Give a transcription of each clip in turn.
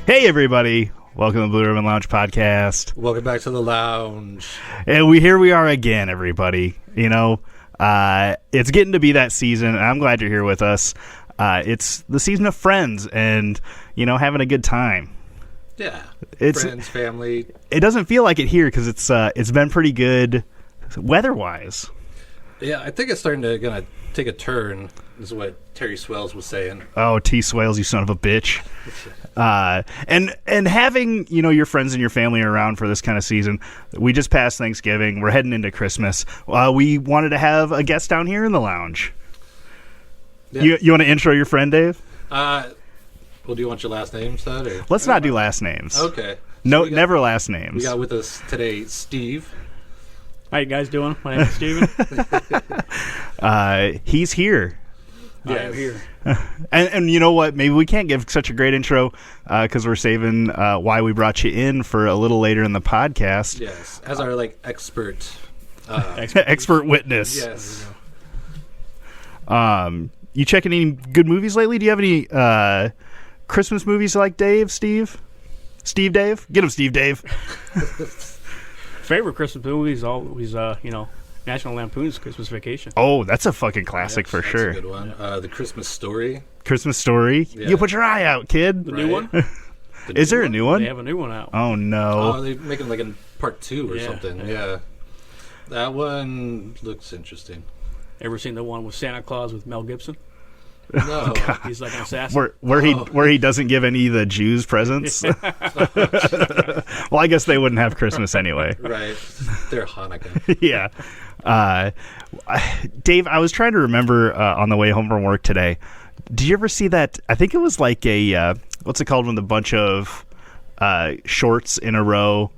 Hey, everybody. Welcome to the Blue Ribbon Lounge podcast. Welcome back to the lounge. And here we are again, everybody. You know, it's getting to be that season, and I'm glad you're here with us. It's the season of friends and, you know, having a good time. Yeah. It's, friends, family. It doesn't feel like it here because it's been pretty good weather-wise. Yeah, I think it's starting to gonna take a turn, is what Terry Swells was saying. Oh, T. Swales, you son of a bitch. And having, you know, your friends and your family around for this kind of season. We just passed Thanksgiving. We're heading into Christmas. We wanted to have a guest down here in the lounge. Yeah. You want to intro your friend, Dave? Well, do you want your last name said? Or? Let's not do last names. Okay. No, never last names. We got with us today Steve. How you guys doing? My name is Steven. He's here. Yeah, I'm here. And you know what? Maybe we can't give such a great intro because we're saving why we brought you in for a little later in the podcast. Yes, as our expert expert witness. Yes. You checking any good movies lately? Do you have any Christmas movies you like, Dave? Steve? Dave? Get him, Steve Dave. Favorite Christmas movie is always, National Lampoon's Christmas Vacation. Oh, that's a fucking classic for sure. That's a good one. The Christmas Story. Christmas Story. Yeah. You put your eye out, kid. The new one? Is there a new one? They have a new one out. Oh, no. Oh, they're making like in part 2 or something. Yeah. That one looks interesting. Ever seen the one with Santa Claus with Mel Gibson? No. He's like an assassin. Where he doesn't give any of the Jews presents. Well, I guess they wouldn't have Christmas anyway. Right. They're Hanukkah. Yeah. Dave, I was trying to remember on the way home from work today. Did you ever see that? I think it was like a what's it called when a bunch of shorts in a row,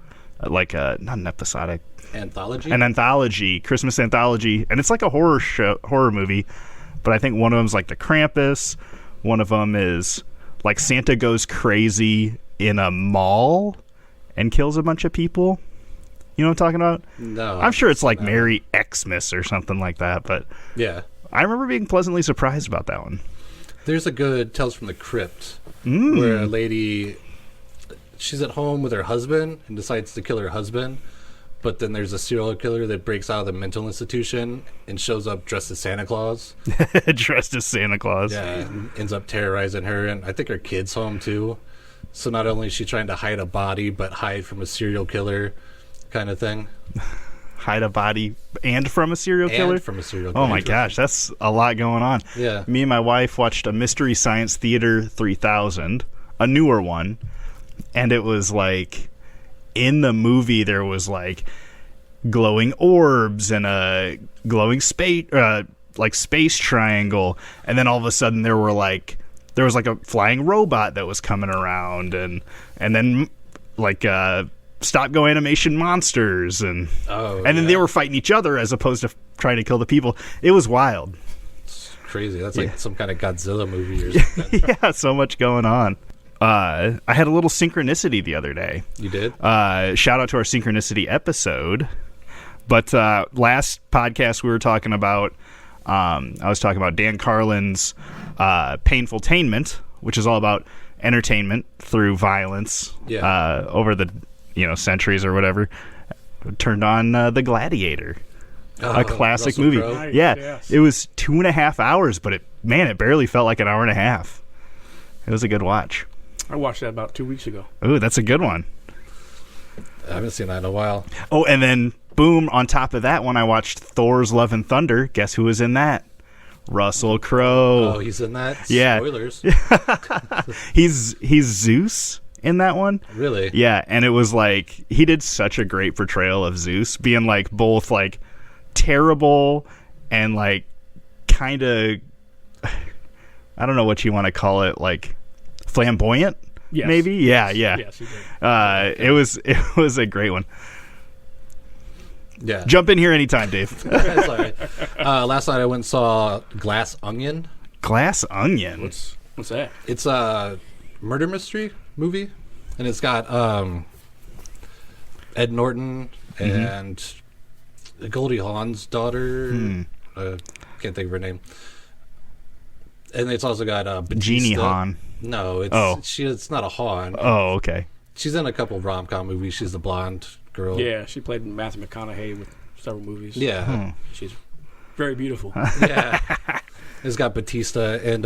like not an episodic Anthology? An anthology, Christmas anthology, and it's like a horror movie. But I think one of them's like the Krampus. One of them is like Santa goes crazy in a mall and kills a bunch of people. You know what I'm talking about? No. I'm sure it's like Merry Xmas or something like that. But yeah, I remember being pleasantly surprised about that one. There's a good Tales from the Crypt where a lady, she's at home with her husband and decides to kill her husband. But then there's a serial killer that breaks out of the mental institution and shows up dressed as Santa Claus. Dressed as Santa Claus. Yeah, and ends up terrorizing her. And I think her kid's home, too. So not only is she trying to hide a body, but hide from a serial killer kind of thing. Hide a body and from a serial killer? And from a serial killer. Oh, my gosh. That's a lot going on. Yeah. Me and my wife watched a Mystery Science Theater 3000, a newer one. And it was like... in the movie, there was like glowing orbs and a glowing space triangle, and then all of a sudden there was like a flying robot that was coming around, and then like stop go animation monsters, and then they were fighting each other as opposed to trying to kill the people. It was wild. It's crazy. That's like some kind of Godzilla movie or something. Yeah, so much going on. I had a little synchronicity the other day. You did? Shout out to our synchronicity episode. But last podcast we were talking about, I was talking about Dan Carlin's Painfultainment, which is all about entertainment through violence over the centuries or whatever. Turned on The Gladiator, a classic Russell movie. Crowe. Nice, Yeah, yes. It was 2.5 hours, but it barely felt like an hour and a half. It was a good watch. I watched that about 2 weeks ago. Ooh, that's a good one. I haven't seen that in a while. Oh, and then, boom, on top of that one, I watched Thor's Love and Thunder. Guess who was in that? Russell Crowe. Oh, he's in that? Yeah. Spoilers. He's Zeus in that one. Really? Yeah, and it was like, he did such a great portrayal of Zeus, being like both like terrible and like kind of, I don't know what you want to call it, like flamboyant, Yes. maybe. Yeah. Yes, he did. It was a great one. Yeah. Jump in here anytime, Dave. That's all right. Last night I went and saw Glass Onion. Glass Onion. What's that? It's a murder mystery movie, and it's got Ed Norton and Goldie Hawn's daughter. Can't think of her name. And it's also got Batista. Genie Han. No, it's not a Han. Oh, okay. She's in a couple rom-com movies. She's the blonde girl. Yeah, she played Matthew McConaughey with several movies. Yeah. She's very beautiful. Yeah. It's got Batista and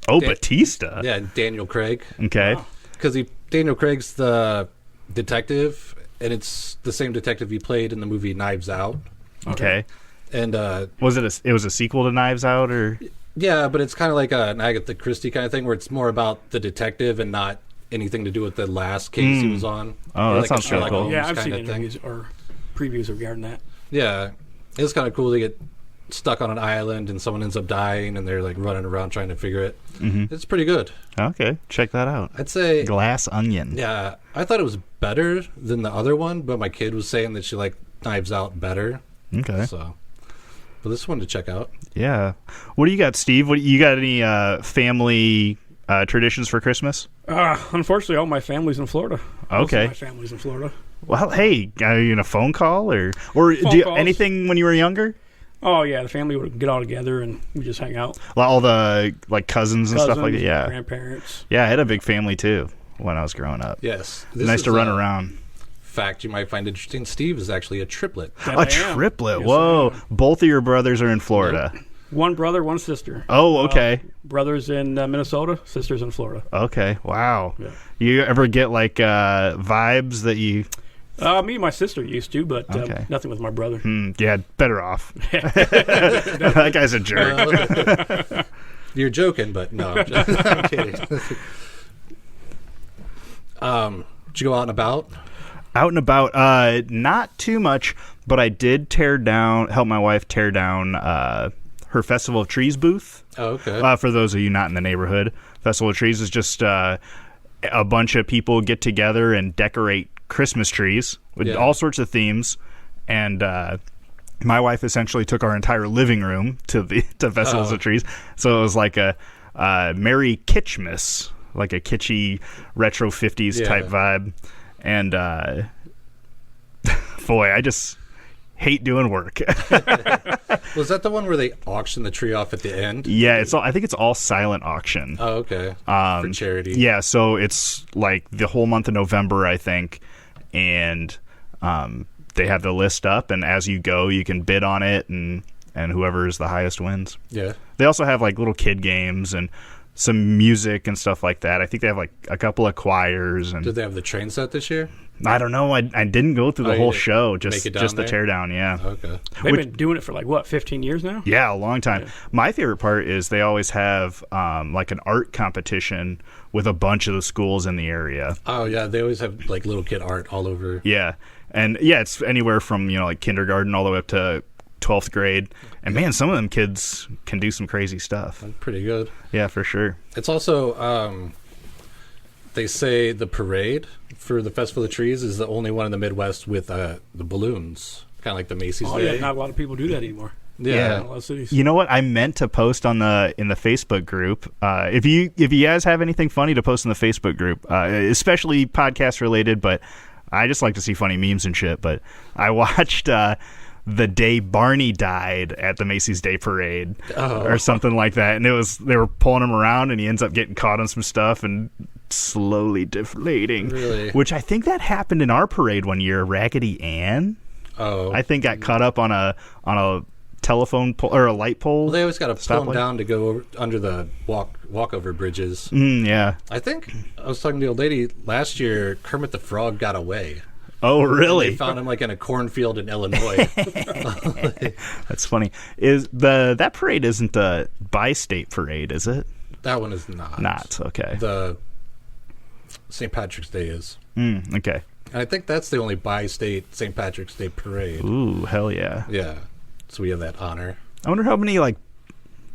Batista. Yeah, and Daniel Craig. Okay. Because Daniel Craig's the detective, and it's the same detective he played in the movie Knives Out. Okay. And was it was a sequel to Knives Out, or? Yeah, but it's kind of like an Agatha Christie kind of thing, where it's more about the detective and not anything to do with the last case he was on. Oh, Or that like sounds a Sherlock cool. Holmes Yeah, I've kind seen of thing. interviews or previews regarding that. Yeah, it's kind of cool to get stuck on an island and someone ends up dying and they're like running around trying to figure it. It's pretty good. Okay, check that out. I'd say, Glass Onion. yeah, I thought it was better than the other one, but my kid was saying that she liked Knives Out better. Okay. So, but this one to check out. Yeah. What do you got, Steve? What you got? Any family traditions for Christmas? Unfortunately, all my family's in Florida. Most Okay. of my family's in Florida. Well, hey, are you in a phone call or Phone do you, calls. anything when you were younger? Oh, yeah, the family would get all together and we just hang out. All the like cousins and stuff like that. Yeah. Grandparents. Yeah, I had a big family too when I was growing up. Yes. Nice to run around. Fact you might find interesting. Steve is actually a triplet. That A I am. triplet. Yes, Whoa. I am. Both of your brothers are in Florida. One brother, one sister. Oh, okay. Brothers in Minnesota, sisters in Florida. Okay. Wow. Yeah. You ever get like vibes that you Me and my sister used to, but Okay. nothing with my brother. yeah, better off. That guy's a jerk. You're joking, but no, I'm kidding. Did you go out and about? Out and about, not too much, but I did help my wife tear down her Festival of Trees booth. Oh, okay. For those of you not in the neighborhood, Festival of Trees is just a bunch of people get together and decorate Christmas trees with all sorts of themes, and my wife essentially took our entire living room to Festivals of Trees. So it was like a Merry Kitschmas, like a kitschy retro 50s type vibe. And boy, I just hate doing work. Was that the one where they auctioned the tree off at the end? Yeah, I think it's all silent auction. Oh, okay. For charity. Yeah, so it's like the whole month of November, I think, and they have the list up, and as you go, you can bid on it, and whoever is the highest wins. Yeah. They also have like little kid games and some music and stuff like that. I think they have like a couple of choirs. And Did they have the train set this year? I don't know. I didn't go through the whole show, just make it down the there? teardown. Yeah. Okay. They've been doing it for like, what, 15 years now? Yeah, a long time. Yeah. My favorite part is they always have like an art competition with a bunch of the schools in the area. Oh, yeah. They always have like little kid art all over. Yeah. And yeah, it's anywhere from, like kindergarten all the way up to 12th grade. And man, some of them kids can do some crazy stuff. Pretty good. Yeah, for sure. It's also, they say the parade for the Festival of Trees is the only one in the Midwest with the balloons, kind of like the Macy's Oh, Day. yeah, not a lot of people do that anymore. Yeah. In a lot of cities. You know what? I meant to post in the Facebook group. If you guys have anything funny to post in the Facebook group, especially podcast related, but I just like to see funny memes and shit. But I watched the day Barney died at the Macy's Day Parade or something like that, and they were pulling him around, and he ends up getting caught on some stuff and slowly deflating. Really? Which I think that happened in our parade one year. Raggedy Ann, I think, got caught up on a telephone pole or a light pole. Well, they always got to pull them stoplight. down to go under the walkover bridges. Yeah. I think I was talking to the old lady last year. Kermit the Frog got away. Oh, They really? found him like in a cornfield in Illinois. That's funny. That parade isn't a bi-state parade, is it? That one is not. Not okay. The St. Patrick's Day is. Okay. And I think that's the only bi-state St. Patrick's Day parade. Ooh, hell yeah. Yeah. So we have that honor. I wonder how many like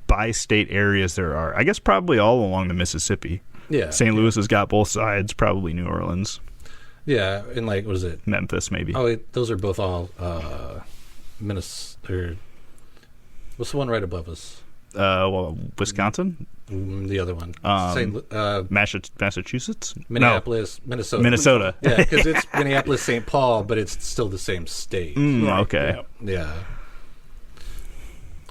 bi-state areas there are. I guess probably all along the Mississippi. Yeah. St. Louis has got both sides. Probably New Orleans, Yeah. And like, what is it? Memphis, maybe. Oh, those are both all Minnesota. What's the one right above us? Well, Wisconsin, The other one. Massachusetts, Minneapolis, Minnesota. Minnesota. Yeah, because it's Minneapolis, St. Paul, but it's still the same state. No. Right, Okay. yeah. Yeah.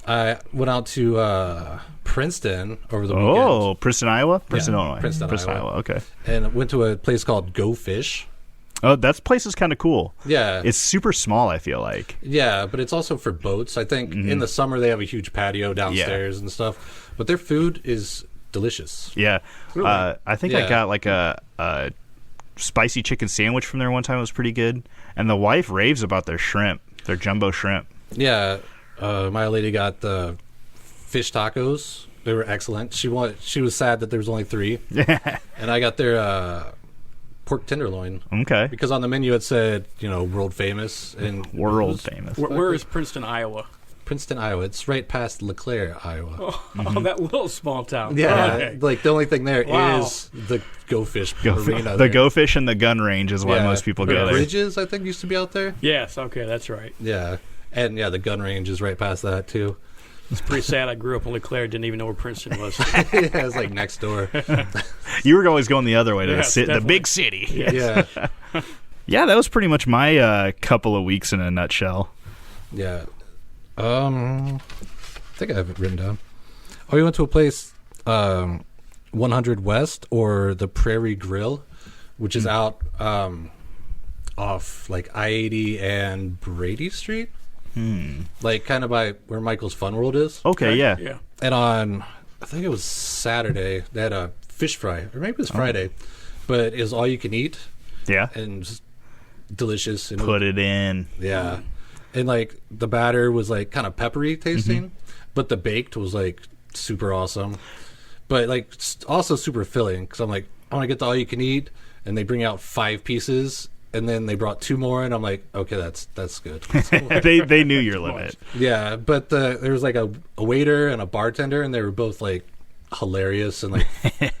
I went out to Princeton over the weekend. Oh, Princeton, Iowa? Princeton, Yeah, Illinois. Princeton, Iowa. Okay. And went to a place called Go Fish. Oh, that place is kind of cool. Yeah. It's super small, I feel like. Yeah, but it's also for boats. I think in the summer they have a huge patio downstairs and stuff. But their food is delicious. Yeah. Really? I think I got like a spicy chicken sandwich from there one time. It was pretty good. And the wife raves about their shrimp, their jumbo shrimp. Yeah. My lady got the fish tacos. They were excellent. She was sad that there was only 3. And I got their pork tenderloin. Okay. Because on the menu it said, world famous. And World famous. Where is Princeton, Iowa? Princeton, Iowa. It's right past LeClaire, Iowa. Oh, that little small town. Yeah, Okay. like the only thing there Wow. is the Go Fish Go arena. the there. Go Fish and the gun range is why most people The go there. Bridges, I think, used to be out there. Yes, okay, that's right. Yeah, and the gun range is right past that too. It's pretty sad. I grew up in LeClaire, didn't even know where Princeton was. Yeah, it's like next door. You were always going the other way to Yes, the definitely. big city. Yes. Yeah, Yeah, that was pretty much my couple of weeks in a nutshell. yeah. I think I have it written down. Oh, we went to a place, 100 West or the Prairie Grill, which is out off like I-80 and Brady Street. Like kind of by where Michael's Fun World is. Okay, yeah. Yeah. And on, I think it was Saturday, they had a fish fry, or maybe it was Friday, but it was all you can eat Yeah. and just delicious. And Put it in. yeah. And like the batter was like kind of peppery tasting, but the baked was like super awesome. But like also super filling because I'm like, I want to get the all you can eat, and they bring out 5 pieces. And then they brought 2 more, and I'm like, okay, that's good. they knew your limit. Yeah, but there was like a waiter and a bartender, and they were both like hilarious and like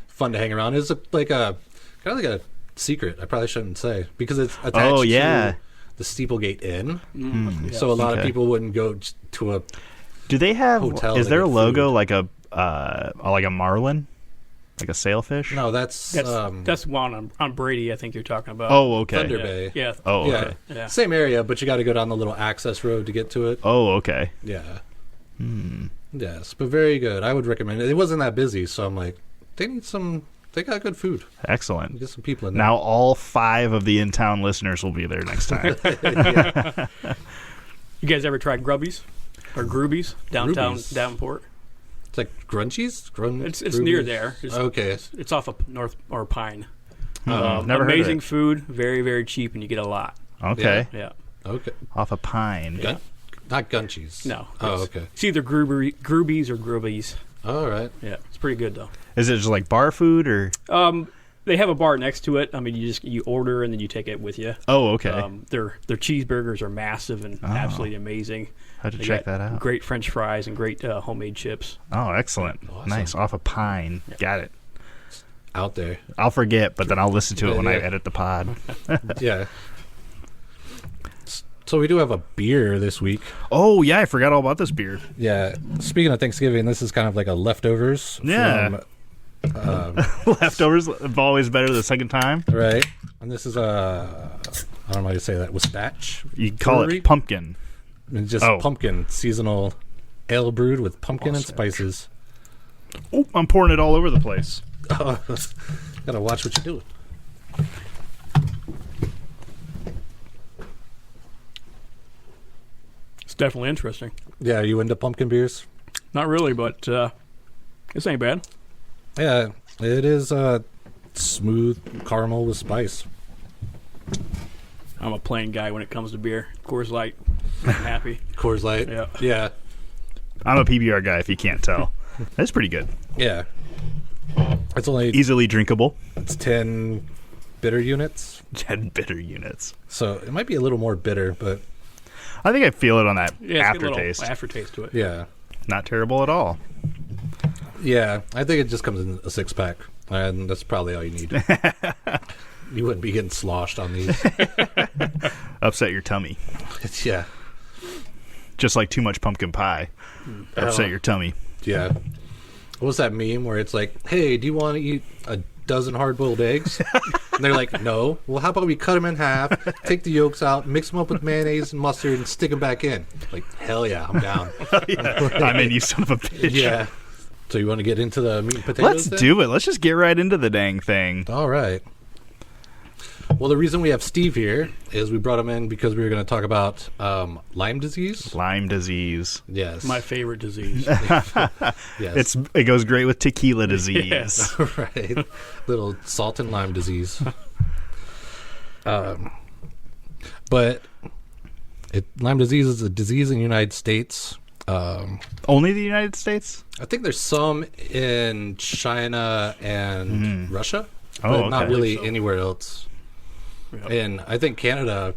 fun to hang around. It was like a kind of like a secret. I probably shouldn't say because it's attached to the Steeplegate Inn, so a lot of people wouldn't go to a. Do they have? Hotel Is to their get logo food. like a marlin, like a sailfish? No, that's That's one on Brady, I think you're talking about. Oh, okay. Thunder yeah. Bay. Yeah. Oh, Yeah. okay. Yeah. Same area, but you got to go down the little access road to get to it. Oh, okay. Yeah. Yes, but very good. I would recommend it. It wasn't that busy, so I'm like, they got good food. Excellent. Get some people in there. Now all 5 of the in-town listeners will be there next time. You guys ever tried Grubbies or Groobies downtown Groobies. Davenport? It's like Grunchies? It's near there. Okay. It's off of North or Pine. Never heard of Amazing it. food, very very cheap, and you get a lot. Okay. Yeah. Okay. Off a pine. Gun? Not Gunchies. No. Oh, it's- okay. It's either Groobies or Grubbies. All right. Yeah, it's pretty good though. Is it just like bar food or? They have a bar next to it. I mean, you order and then you take it with you. Oh, okay. Their cheeseburgers are massive and absolutely amazing. Had to They check got that out. Great French fries and great homemade chips. Oh, excellent. Awesome. Nice. Off a pine. Got it. Out there. I'll forget, but then I'll listen to it when I Yeah. edit the pod. Yeah. So we do have a beer this week. Oh, yeah. I forgot all about this beer. Yeah. Speaking of Thanksgiving, this is kind of like a leftovers. Yeah. Leftovers always better the second time. Right. And this is I don't know how to say that. Wistach. You call Brewery? it pumpkin. It's just Oh. pumpkin seasonal ale brewed with pumpkin and spices. Oh, I'm pouring it all over the place. Gotta watch what you're doing. It's definitely interesting. Yeah, are you into pumpkin beers? Not really, but this ain't bad. Yeah, it is smooth caramel with spice. I'm a plain guy when it comes to beer. Coors Light, I'm happy. Coors Light. Yeah. Yeah. I'm a PBR guy, if you can't tell. That's pretty good. Yeah. It's only Easily drinkable. it's 10 bitter units, 10 bitter units. so it might be a little more bitter, but I think I feel it on that Yeah, it's got a aftertaste. little aftertaste to it. yeah. Not terrible at all. Yeah, I think it just comes in a 6-pack, and that's probably all you need. You wouldn't be getting sloshed on these. Upset your tummy. Yeah. Just like too much pumpkin pie. Upset your tummy. Yeah. What was that meme where it's like, hey, do you want to eat a dozen hard-boiled eggs? And they're like, no. Well, how about we cut them in half, take the yolks out, mix them up with mayonnaise and mustard, and stick them back in? Like, hell yeah, I'm down. I mean, you son of a bitch. Yeah. So you want to get into the meat and potatoes? Let's do it. Let's just get right into the dang thing. All right. Well, the reason we have Steve here is we brought him in because we were going to talk about Lyme disease. Lyme disease. Yes. My favorite disease. Yes. It goes great with tequila disease. Right. Little salt and lime disease. But Lyme disease is a disease in the United States. Only the United States? I think there's some in China and Russia, Oh, but okay. not really So. anywhere else. Yep. And I think Canada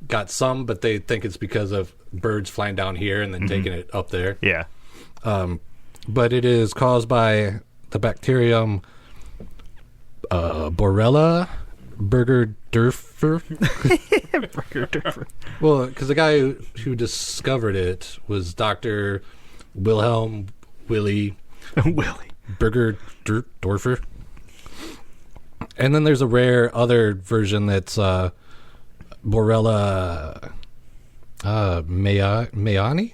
got some, but they think it's because of birds flying down here and then taking it up there. Yeah. But it is caused by the bacterium Borrelia burgerdorferi. Well, because the guy who discovered it was Dr. Wilhelm Willy Willie. Burgerdorfer. And then there's a rare other version that's Borrelia mayoni?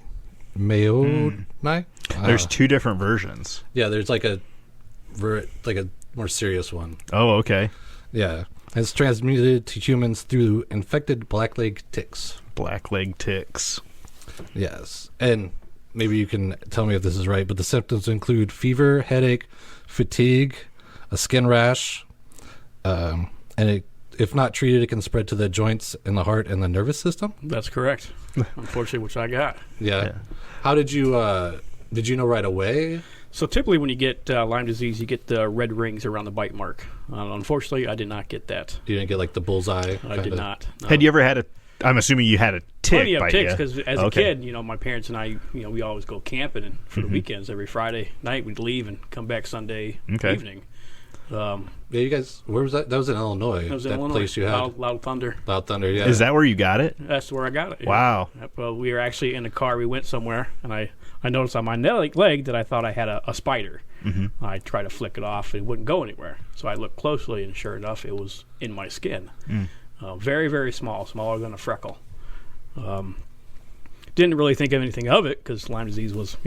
There's two different versions. Yeah, there's like a more serious one. Oh, okay. Yeah. It's transmitted to humans through infected blackleg ticks. Blackleg ticks. Yes. And maybe you can tell me if this is right, but the symptoms include fever, headache, fatigue, a skin rash, and if not treated, it can spread to the joints in the heart and the nervous system. That's correct. Unfortunately, which I got. Yeah. How did you know right away? So typically when you get Lyme disease, you get the red rings around the bite mark. Unfortunately, I did not get that. You didn't get like the bullseye? I did not. No. Had you ever had I'm assuming you had a tick Plenty of bite ticks you. because as a kid, my parents and I, we always go camping, and for the weekends, every Friday night we'd leave and come back Sunday evening. Yeah, you guys, where was that? That was in Illinois. That was in Illinois. Place you had. Loud Thunder. Loud Thunder, yeah. Is that where you got it? That's where I got it. Yeah. Wow. Yep, well, we were actually in the car. We went somewhere, and I noticed on my leg that I thought I had a spider. I tried to flick it off. It wouldn't go anywhere. So I looked closely, and sure enough, it was in my skin. Very, very small, smaller than a freckle. Didn't really think of anything of it because Lyme disease was,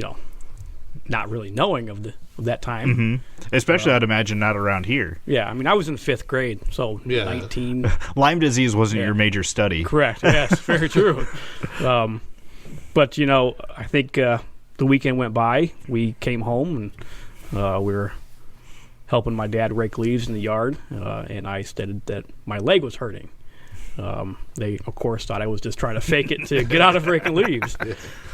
not really knowing of that time. Especially, I'd imagine, not around here. Yeah, I mean, I was in 5th grade, so 19. Lyme disease wasn't your major study. Correct, yes, very true. But, I think the weekend went by. We came home, and we were helping my dad rake leaves in the yard, and I stated that my leg was hurting. They, of course, thought I was just trying to fake it to get out of raking leaves.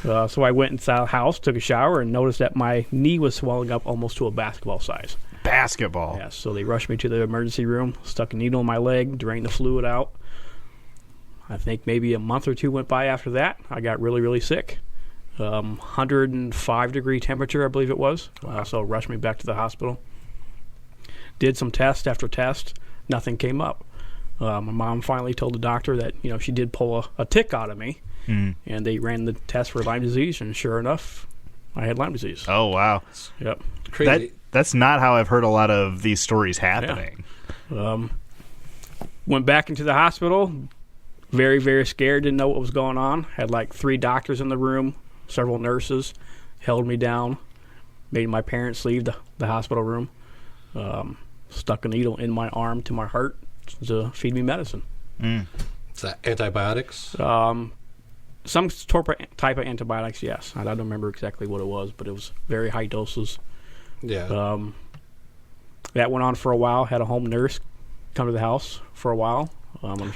So I went inside the house, took a shower, and noticed that my knee was swelling up almost to a basketball size. Basketball. Yeah, so they rushed me to the emergency room, stuck a needle in my leg, drained the fluid out. I think maybe a month or two went by after that. I got really, really sick. 105-degree temperature, I believe it was. So rushed me back to the hospital. Did some test after test. Nothing came up. My mom finally told the doctor that, she did pull a tick out of me. And they ran the test for Lyme disease, and sure enough, I had Lyme disease. Oh, wow. Yep. Crazy. That's not how I've heard a lot of these stories happening. Yeah. Went back into the hospital, very, very scared, didn't know what was going on. Had like 3 doctors in the room, several nurses, held me down, made my parents leave the hospital room, stuck a needle in my arm to my heart to feed me medicine. Is that antibiotics? Some type of antibiotics, yes. I don't remember exactly what it was, but it was very high doses. Yeah. That went on for a while. Had a home nurse come to the house for a while.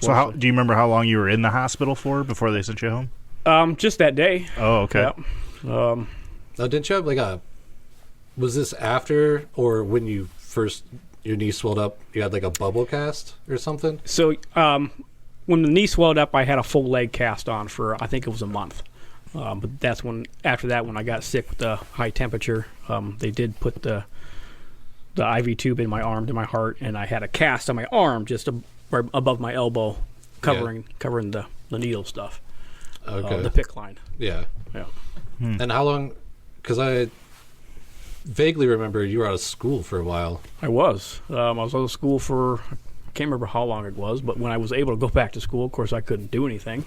So do you remember how long you were in the hospital for before they sent you home? Just that day. Oh, okay. Yep. Now, didn't you have was this after or when you first, your knee swelled up, you had like a bubble cast or something? So when the knee swelled up, I had a full leg cast on for, I think it was a month. But that's after that, when I got sick with the high temperature, they did put the IV tube in my arm to my heart, and I had a cast on my arm just right above my elbow, covering the needle stuff. Okay. The PICC line. Yeah. Yeah. And how long, because vaguely remember you were out of school for a while. I was. I was out of school for, I can't remember how long it was, but when I was able to go back to school, of course, I couldn't do anything.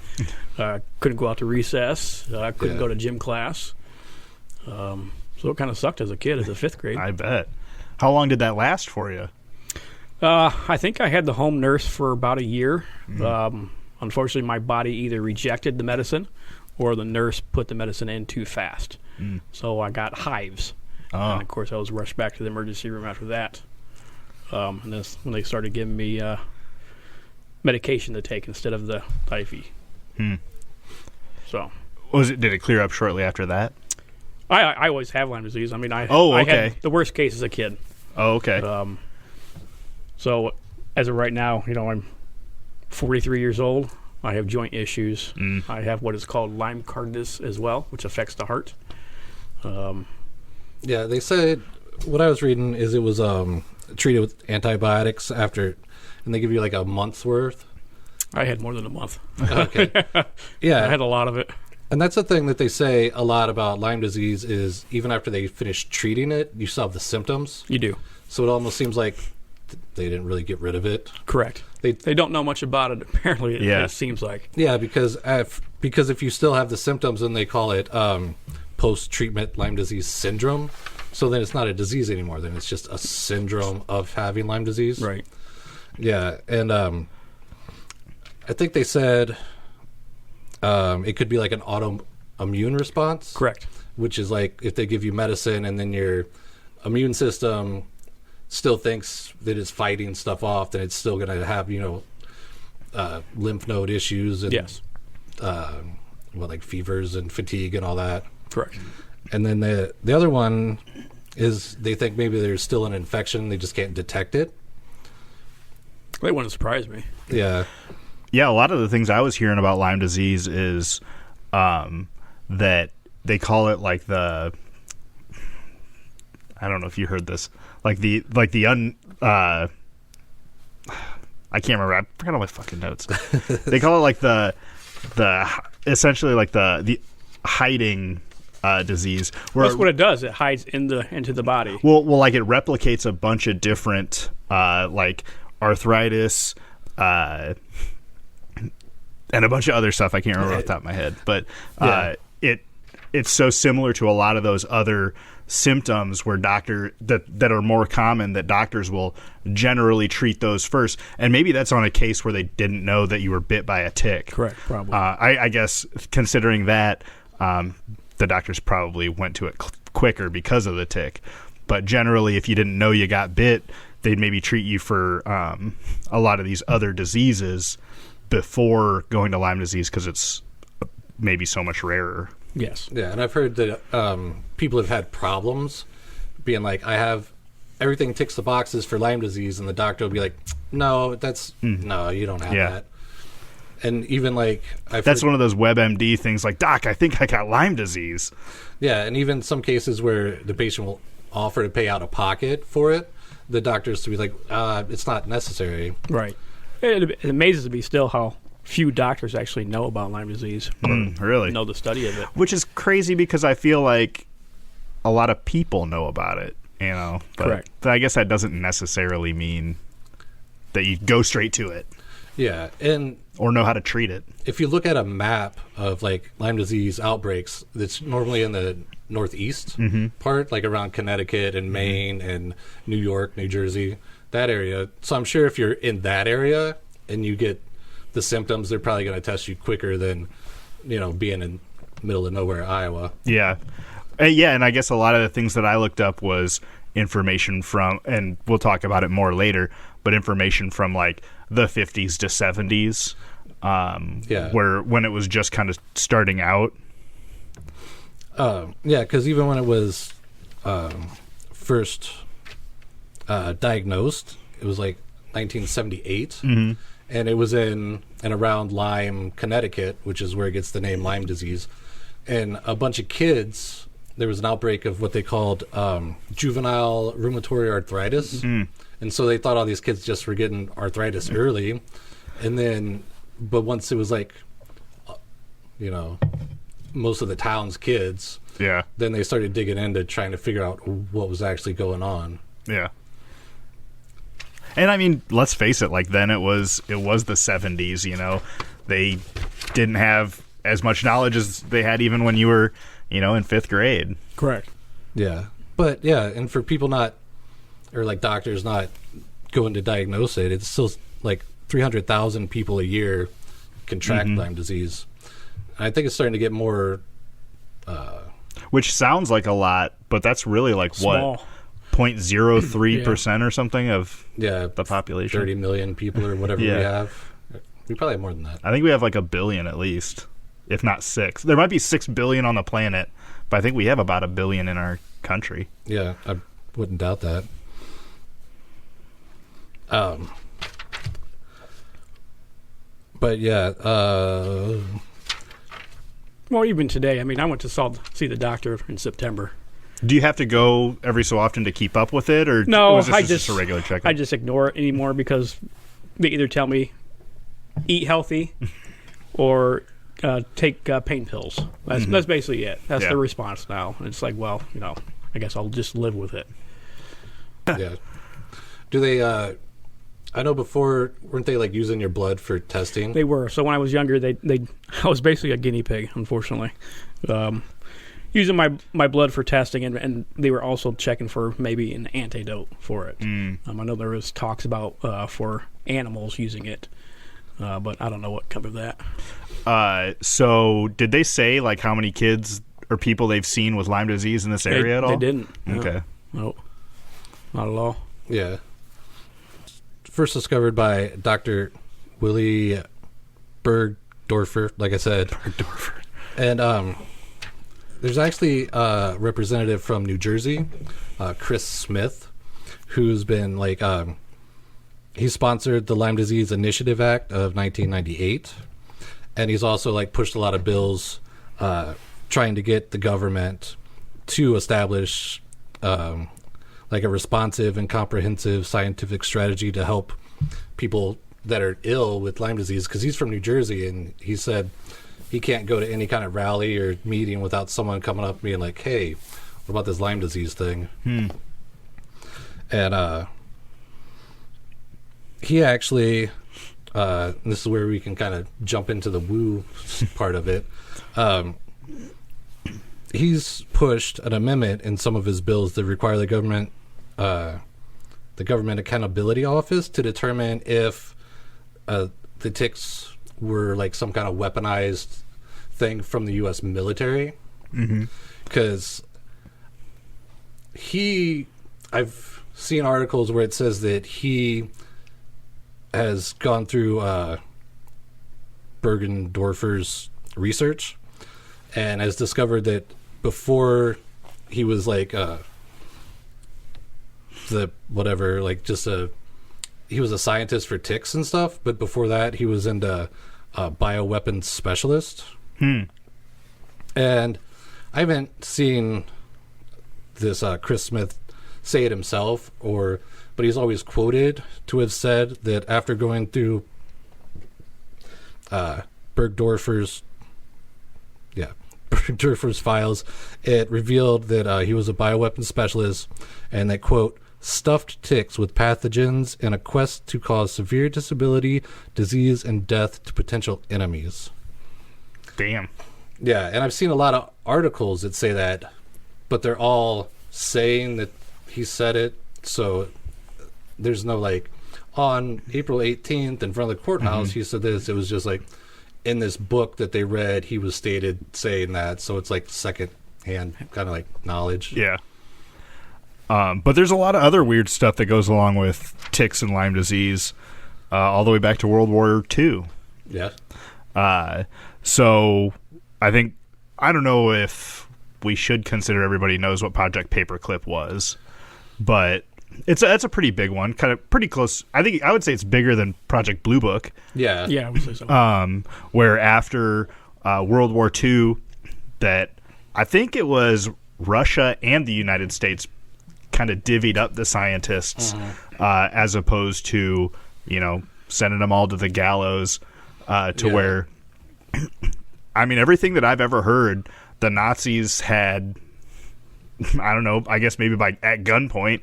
Couldn't go out to recess. Couldn't go to gym class. So it kind of sucked as a kid, as a fifth grade. I bet. How long did that last for you? I think I had the home nurse for about a year. Unfortunately, my body either rejected the medicine or the nurse put the medicine in too fast. So I got hives. And, of course, I was rushed back to the emergency room after that. And that's when they started giving me medication to take instead of the IV. So, Did it clear up shortly after that? I always have Lyme disease. I mean, I okay. had the worst case as a kid. Oh, okay. So, as of right now, I'm 43 years old. I have joint issues. I have what is called Lyme carditis as well, which affects the heart. Yeah, they said, what I was reading is it was treated with antibiotics after, and they give you like a month's worth. I had more than a month. Okay. Yeah. I had a lot of it. And that's the thing that they say a lot about Lyme disease is even after they finish treating it, you still have the symptoms. You do. So it almost seems like they didn't really get rid of it. Correct. They don't know much about it, apparently, it seems like. Yeah, because if you still have the symptoms, then they call it post-treatment Lyme disease syndrome. So then it's not a disease anymore. Then it's just a syndrome of having Lyme disease. Right. Yeah, and I think they said it could be like an autoimmune response. Correct. Which is like if they give you medicine and then your immune system still thinks that it's fighting stuff off, then it's still going to have, lymph node issues and yes. Like fevers and fatigue and all that. Correct. And then the other one is they think maybe there's still an infection, they just can't detect it. That wouldn't surprise me. Yeah. Yeah, a lot of the things I was hearing about Lyme disease is that they call it like I don't know if you heard this, I can't remember. I forgot all my fucking notes. They call it like the essentially like the hiding disease. That's what it does. It hides into the body. Well, like it replicates a bunch of different like arthritis and a bunch of other stuff I can't remember off the top of my head. But it's so similar to a lot of those other symptoms where that are more common that doctors will generally treat those first. And maybe that's on a case where they didn't know that you were bit by a tick. Correct, probably. I guess considering that, the doctors probably went to it quicker because of the tick. But generally, if you didn't know you got bit, they'd maybe treat you for a lot of these other diseases before going to Lyme disease because it's maybe so much rarer. Yes. Yeah, and I've heard that people have had problems being like, I have everything ticks the boxes for Lyme disease, and the doctor will be like, no, no, you don't have that. And even like that's one of those WebMD things like, Doc, I think I got Lyme disease. Yeah, and even some cases where the patient will offer to pay out of pocket for it, the doctors to be like, it's not necessary. Right. It amazes me still how few doctors actually know about Lyme disease. Really? Know the study of it. Which is crazy because I feel like a lot of people know about it, But correct. I guess that doesn't necessarily mean that you go straight to it. Yeah, and or know how to treat it. If you look at a map of like Lyme disease outbreaks, that's normally in the northeast part, like around Connecticut and Maine and New York, New Jersey, that area. So I'm sure if you're in that area and you get the symptoms, they're probably going to test you quicker than, being in middle of nowhere, Iowa. Yeah. And I guess a lot of the things that I looked up was information from, and we'll talk about it more later, but information from like the 50s to 70s, where when it was just kind of starting out. Because even when it was first diagnosed, it was like 1978, and it was in and around Lyme, Connecticut, which is where it gets the name Lyme disease. And a bunch of kids, there was an outbreak of what they called juvenile rheumatoid arthritis. And so they thought all these kids just were getting arthritis early. And then, but once it was like, most of the town's kids. Yeah. Then they started digging into trying to figure out what was actually going on. Yeah. And I mean, let's face it, like then it was the 70s, you know. They didn't have as much knowledge as they had even when you were, you know, in 5th grade. Correct. Yeah. But yeah, and for people not, or like doctors not going to diagnose it, it's still like 300,000 people a year contract Lyme disease. And I think it's starting to get more. Which sounds like a lot, but that's really like Small. what? 0.03% or something of the population. 30 million people or whatever we have. We probably have more than that. I think we have like 1 billion at least, if not 6. There might be 6 billion on the planet, but I think we have about 1 billion in our country. Yeah, I wouldn't doubt that. But yeah, Well, even today, I mean, I went to see the doctor in September. Do you have to go every so often to keep up with it, or No, was this I just a regular checkup? I just ignore it anymore because they either tell me eat healthy or take pain pills. That's basically it. That's the response now. And it's like, well, you know, I guess I'll just live with it. yeah. Do they? I know before, weren't they like using your blood for testing? They were. So when I was younger, I was basically a guinea pig, unfortunately. Using my blood for testing, and they were also checking for maybe an antidote for it. I know there was talks about for animals using it, but I don't know what come of that. So did they say like how many kids or people they've seen with Lyme disease in this area at all? They didn't. Okay. No, not at all. Yeah. First discovered by Dr. Willie Bergdorfer, like I said. Bergdorfer. And there's actually a representative from New Jersey, Chris Smith, who's been like, he sponsored the Lyme Disease Initiative Act of 1998. And he's also like pushed a lot of bills trying to get the government to establish like a responsive and comprehensive scientific strategy to help people that are ill with Lyme disease. Because he's from New Jersey, and he said he can't go to any kind of rally or meeting without someone coming up and being like, hey, what about this Lyme disease thing? And he actually, this is where we can kind of jump into the woo part of it. He's pushed an amendment in some of his bills that require the government accountability office to determine if the ticks were like some kind of weaponized thing from the U.S. military. Because I've seen articles where it says that he has gone through Bergendorfer's research and has discovered that before he was like he was a scientist for ticks and stuff, but before that he was into bioweapons specialist. And I haven't seen this Chris Smith say it himself, but he's always quoted to have said that after going through Bergdorfer's files, it revealed that he was a bioweapons specialist and that, quote, stuffed ticks with pathogens in a quest to cause severe disability, disease, and death to potential enemies. Damn. Yeah, and I've seen a lot of articles that say that, but they're all saying that he said it, so there's no like, on April 18th in front of the courthouse, he said this. It was just like, in this book that they read, he was stated saying that, so it's like second-hand kind of like knowledge. Yeah. But there's a lot of other weird stuff that goes along with ticks and Lyme disease, all the way back to World War II. Yeah. So I don't know if we should consider everybody knows what Project Paperclip was, but it's a pretty big one, kind of pretty close. I would say it's bigger than Project Blue Book. Yeah. Yeah, I would say so. Where after World War II, that I think it was Russia and the United States kind of divvied up the scientists as opposed to, sending them all to the gallows where I mean, everything that I've ever heard, the Nazis had, I don't know, I guess maybe at gunpoint,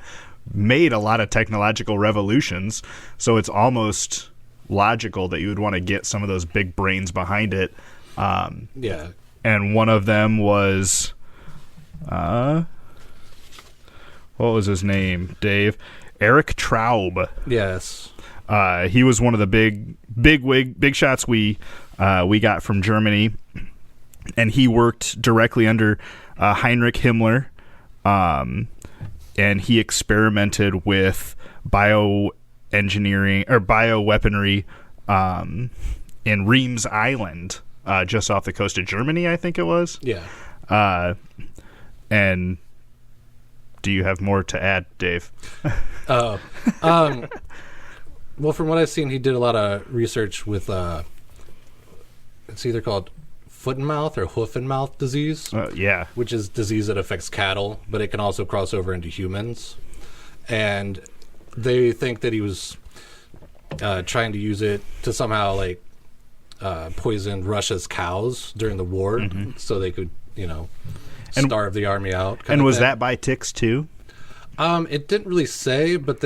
made a lot of technological revolutions. So it's almost logical that you would want to get some of those big brains behind it. Yeah. And one of them was, what was his name, Dave? Eric Traub. Yes. He was one of the big shots we got from Germany, and he worked directly under Heinrich Himmler, and he experimented with bioengineering or bioweaponry in Reims Island, just off the coast of Germany, I think it was. Yeah. And do you have more to add, Dave? Well, from what I've seen, he did a lot of research with it's either called foot and mouth or hoof and mouth disease. Yeah. Which is disease that affects cattle, but it can also cross over into humans. And they think that he was trying to use it to somehow like poison Russia's cows during the war, so they could, starve the army out. And was that by ticks too? It didn't really say, but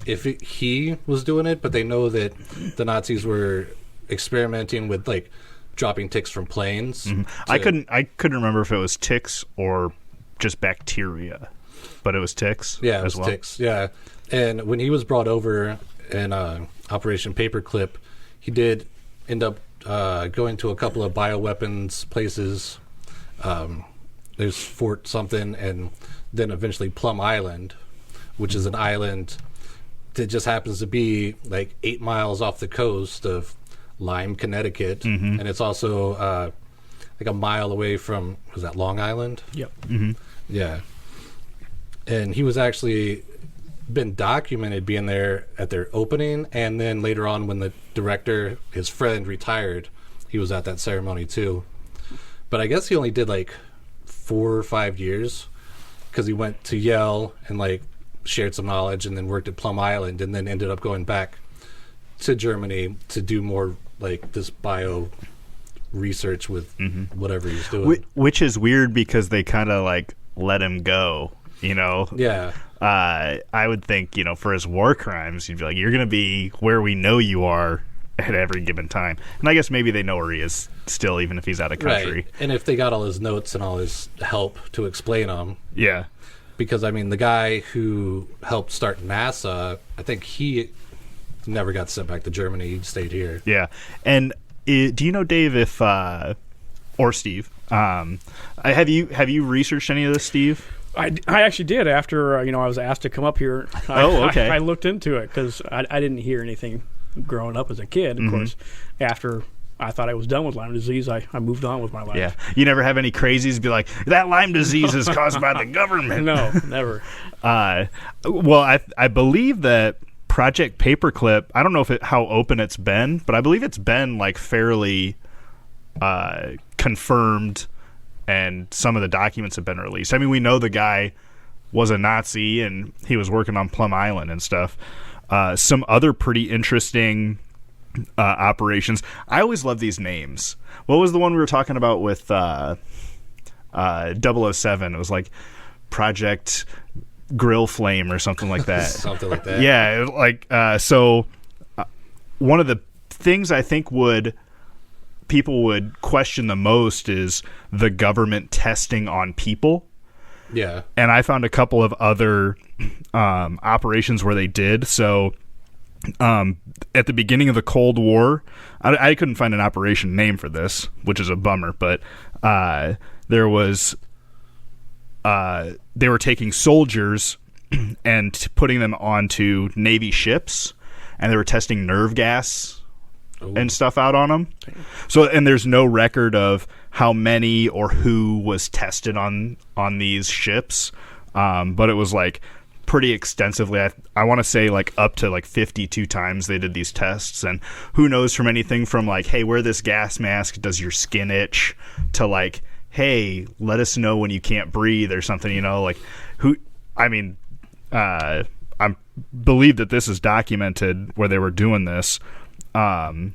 he was doing it, but they know that the Nazis were experimenting with like dropping ticks from planes. I couldn't remember if it was ticks or just bacteria, but it was ticks. Yeah, it was ticks. Yeah, and when he was brought over in Operation Paperclip, he did end up going to a couple of bioweapons places. There's Fort something, and then eventually Plum Island, which is an island that just happens to be like 8 miles off the coast of Lyme, Connecticut, and it's also like a mile away from, was that Long Island? Yep. Yeah. And he was actually been documented being there at their opening, and then later on when the director, his friend, retired, he was at that ceremony too. But I guess he only did like 4 or 5 years, because he went to Yale and like shared some knowledge and then worked at Plum Island, and then ended up going back to Germany to do more like this bio research with whatever he's doing. Which is weird because they kind of like let him go, Yeah. I would think, for his war crimes, you'd be like, you're going to be where we know you are at every given time. And I guess maybe they know where he is still, even if he's out of country. Right. And if they got all his notes and all his help to explain them. Yeah. Because, I mean, the guy who helped start NASA, I think he never got sent back to Germany. He stayed here. Yeah. And do you know, Dave, if or Steve, have you researched any of this, Steve? I actually did after I was asked to come up here. Okay. I looked into it because I didn't hear anything growing up as a kid. Of course, after I thought I was done with Lyme disease, I moved on with my life. Yeah. You never have any crazies be like, that Lyme disease is caused by the government. No, never. Well, I believe that Project Paperclip, I don't know how open it's been, but I believe it's been like fairly confirmed, and some of the documents have been released. I mean, we know the guy was a Nazi and he was working on Plum Island and stuff. Some other pretty interesting operations. I always love these names. What was the one we were talking about with 007? It was like Project Grill Flame or something like that. Something like that. Yeah, one of the things I think people would question the most is the government testing on people. Yeah. And I found a couple of other operations where they did. So at the beginning of the Cold War, I couldn't find an operation name for this, which is a bummer, but there was they were taking soldiers and putting them onto Navy ships, and they were testing nerve gas and stuff out on them. So, and there's no record of how many or who was tested on these ships, but it was like pretty extensively. I want to say like up to like 52 times they did these tests, and who knows, from anything from like, hey, wear this gas mask, does your skin itch, to like, hey, let us know when you can't breathe or something, like I believe that this is documented where they were doing this. And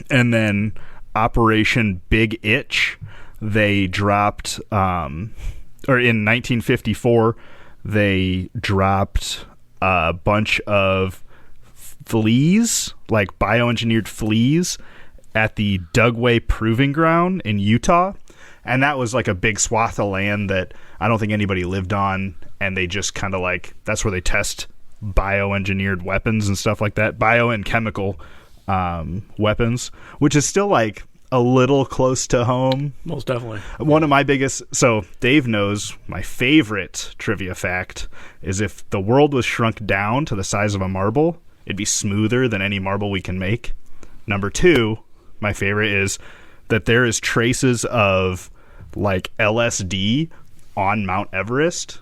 then Operation Big Itch. They dropped, or in 1954, they dropped a bunch of fleas, like bioengineered fleas, at the Dugway Proving Ground in Utah. And that was like a big swath of land that I don't think anybody lived on. And they just kind of like, that's where they test bioengineered weapons and stuff like that. Bio and chemical weapons, which is still like a little close to home. Most definitely. One of my biggest, so Dave knows my favorite trivia fact is if the world was shrunk down to the size of a marble, it'd be smoother than any marble we can make. Number 2, my favorite is that there is traces of like LSD on Mount Everest,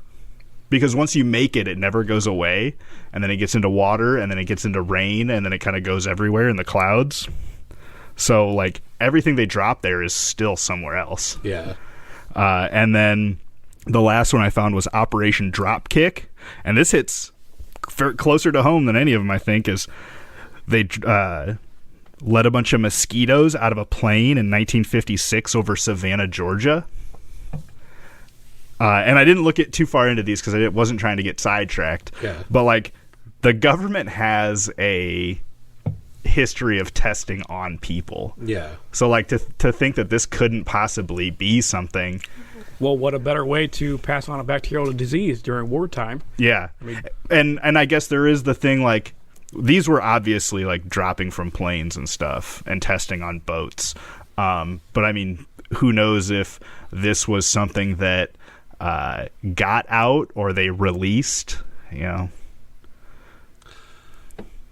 because once you make it, it never goes away, and then it gets into water, and then it gets into rain, and then it kind of goes everywhere in the clouds. So like everything they drop there is still somewhere else. Yeah. And then the last one I found was Operation Dropkick, and this hits closer to home than any of them, I think, is they let a bunch of mosquitoes out of a plane in 1956 over Savannah, Georgia. And I didn't look it too far into these because I wasn't trying to get sidetracked. Yeah. But like the government has a history of testing on people. Yeah. So like to think that this couldn't possibly be something. Well, what a better way to pass on a bacterial disease during wartime. Yeah. I mean, and I guess there is the thing, like, these were obviously like dropping from planes and stuff and testing on boats. But I mean, who knows if this was something that got out or they released, you know?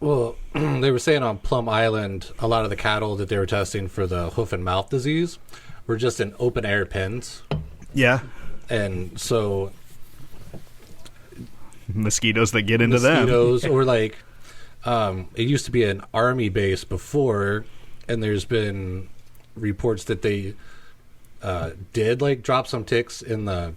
Well, they were saying on Plum Island, a lot of the cattle that they were testing for the hoof and mouth disease were just in open air pens. Yeah. And so Mosquitoes that get into them. mosquitoes, or like, it used to be an army base before, and there's been reports that they did like drop some ticks in the